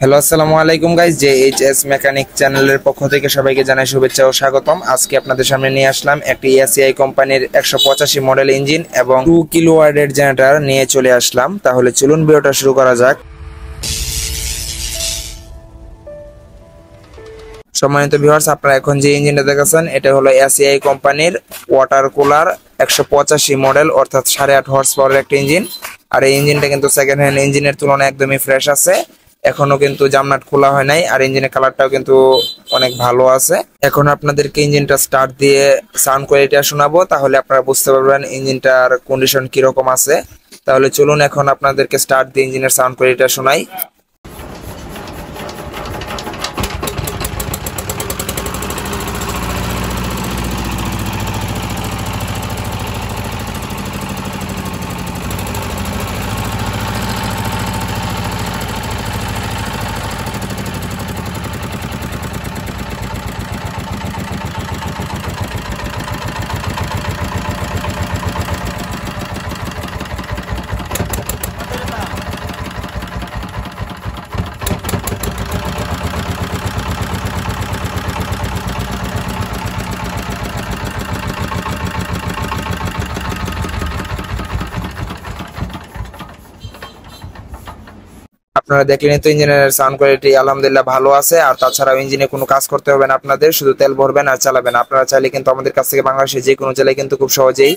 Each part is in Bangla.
হ্যালো, আসসালামু আলাইকুম গাইস। জেএইচএস মেকানিক চ্যানেলের পক্ষ থেকে সবাইকে জানাই শুভেচ্ছা ও স্বাগতম। আজকে আপনাদের সামনে নিয়ে আসলাম একটি এসিআই কোম্পানির 185 মডেল ইঞ্জিন এবং 2 কিলোওয়াটের জেনারেটর নিয়ে চলে আসলাম। তাহলে চলুন ভিডিওটা শুরু করা যাক। সম্মানিত ভিউয়ার্স, আপনারা এখন যে ইঞ্জিনটা দেখছেন এটা হলো এসিআই কোম্পানির ওয়াটার কুলার 185 মডেল, অর্থাৎ 8.5 হর্স পাওয়ারের একটা ইঞ্জিন। আর এই ইঞ্জিনটা কিন্তু সেকেন্ড হ্যান্ড ইঞ্জিনের তুলনায় একদমই ফ্রেশ আছে, এখনো কিন্তু জামনাট খোলা হয় নাই। আর ইঞ্জিনের কালারটাও কিন্তু অনেক ভালো আছে। এখন আপনাদেরকে ইঞ্জিনটা স্টার্ট দিয়ে সাউন্ড কোয়ালিটিটা শোনাবো, তাহলে আপনারা বুঝতে পারবেন ইঞ্জিনটার কন্ডিশন কিরকম আছে। তাহলে চলুন এখন আপনাদেরকে স্টার্ট দিয়ে ইঞ্জিনের সাউন্ড কোয়ালিটিটা শোনাই। আপনারা দেখলেন তো ইঞ্জিনের সাউন্ড কোয়ালিটি আলহামদুলিল্লাহ ভালো আছে। আর তাছাড়াও ইঞ্জিনে কোনো কাজ করতে হবে না আপনাদের, শুধু তেল ভরবেন আর চালাবেন। আপনারা চাইলে কিন্তু আমাদের কাছ থেকে বাংলাদেশের যে কোনো জেলায় কিন্তু খুব সহজেই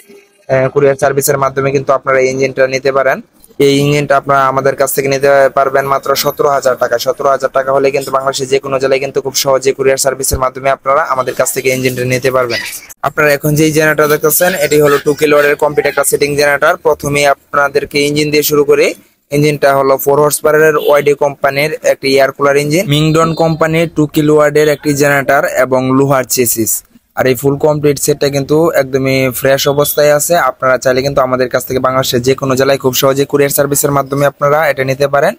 কুরিয়ার সার্ভিসের মাধ্যমে কিন্তু আপনারা এই ইঞ্জিনটা নিতে পারেন। এই ইঞ্জিনটা আপনারা আমাদের কাছ থেকে নিতে পারবেন মাত্র 17,000 টাকা। 17,000 টাকা হলে কিন্তু বাংলাদেশের যে কোনো জেলায় কিন্তু খুব সহজে কুরিয়ার সার্ভিসের মাধ্যমে আপনারা আমাদের কাছ থেকে ইঞ্জিনটা নিতে পারবেন। আপনারা এখন যে জেনারেটর দেখতেছেন এটি হলো 2 কিলোওয়াটের কমপ্লিট একটা সেটিং জেনারেটর। প্রথমে আপনাদেরকে ইঞ্জিন দিয়ে শুরু করে। ইঞ্জিনটা হলো 4 হর্স পাওয়ারের ওয়াইডি কোম্পানির একটি এয়ার কুলার ইঞ্জিন, মিংডন কোম্পানির 2 কিলোওয়াটের একটি জেনারেটর এবং লোহার চেসিস। আর এই ফুল কমপ্লিট সেটটা কিন্তু একদমই ফ্রেশ অবস্থায় আছে। আপনারা চাইলে কিন্তু আমাদের কাছ থেকে বাংলাদেশের যে কোনো জেলায় খুব সহজে কুরিয়ার সার্ভিসের মাধ্যমে আপনারা এটা নিতে পারেন।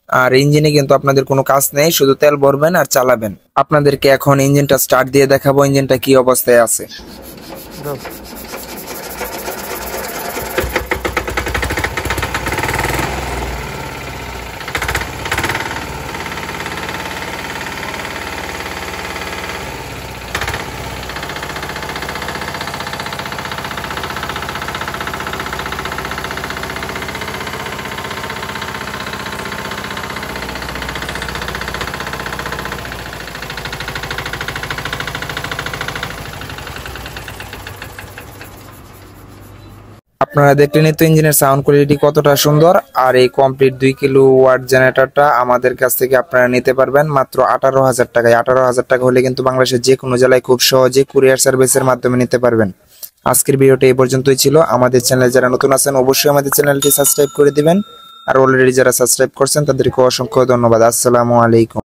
আর ইঞ্জিনে কিন্তু আপনাদের কোনো কাজ নেই, শুধু তেল ভরবেন আর চালাবেন। আপনাদেরকে এখন ইঞ্জিনটা স্টার্ট দিয়ে দেখাবো ইঞ্জিনটা কি অবস্থায় আছে। আপনারা দেখলেন তো ইঞ্জিনের সাউন্ড কোয়ালিটি কতটা সুন্দর। আর এই কমপ্লিট 2 কিলোওয়াট জেনারেটরটা আমাদের কাছ থেকে আপনারা নিতে পারবেন মাত্র 18,000 টাকায়। 18,000 টাকা হলে কিন্তু বাংলাদেশের যে কোনো জেলায় খুব সহজে কুরিয়ার সার্ভিসের মাধ্যমে নিতে পারবেন। আজকের ভিডিওটা এই পর্যন্তই ছিল। আমাদের চ্যানেলে যারা নতুন আছেন অবশ্যই আমাদের চ্যানেলটি সাবস্ক্রাইব করে দিবেন। আর অলরেডি যারা সাবস্ক্রাইব করছেন তাদেরকে অসংখ্য ধন্যবাদ। আসসালামু আলাইকুম।